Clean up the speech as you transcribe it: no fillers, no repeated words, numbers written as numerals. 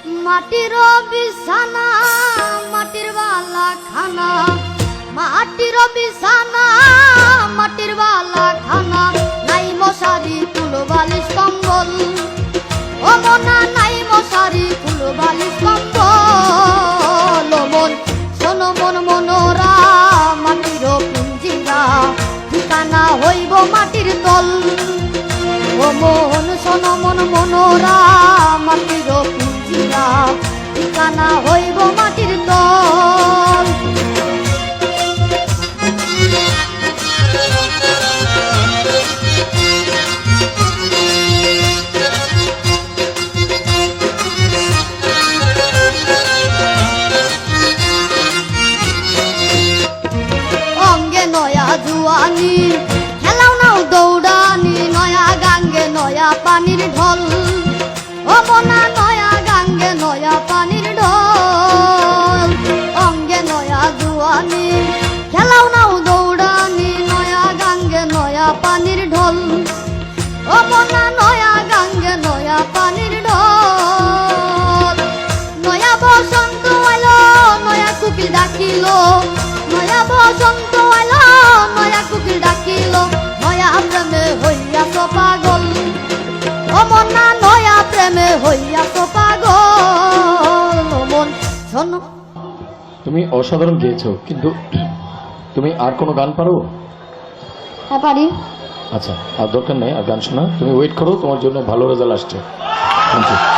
মাটির বিছানা মাটির বালা খানা, মাটির বিছানা মাটির বালা খানা, নাই মশারি তুলো বালিশ কম্বল, ও মনা নাই মশারি তুলো বালিশ কম্বল। ও মন শোনো মন মনোরা মাটির পিঞ্জিরা, ঠিকানা হইব মাটির তল। ও মন শোনো মন মনোরা মাটির পিঞ্জিরা, ঠিকানা হইব মাটির তল। অঙ্গে নয়া জুয়ানি খেলাও নাও দৌড়ানি, নয়া গাঙ্গে নয়া পানির ঢল, ও মনা নয়া গাঙ্গে নয়া পানির ঢল। অঙ্গে নয়া জুয়ানি খেলাও নাও দৌড়ানি, নয়া গাঙ্গে নয়া পানির ঢল, ও মনা নয়া গাঙ্গে নয়া পানির ঢল। নয়া বসন্ত আইলো নয়া কুকিল ডাকিল, নয়া বসন্ত আইলো নয়া কুকিল ডাকিল, নয়া প্রেমে হইয়াছ পাগল, ও মনা নয়া প্রেমে হইয়াছ পাগল। ও মন শোনো। তুমি অসাধারণ গেয়েছো, কিন্তু তুমি আর কোনো গান পারো? হ্যাঁ পারি। আচ্ছা, আর দরকার নেই আর গান শোনা, তুমি ওয়েট করো, তোমার জন্য ভালো রেজাল্ট আসছে। Thank you.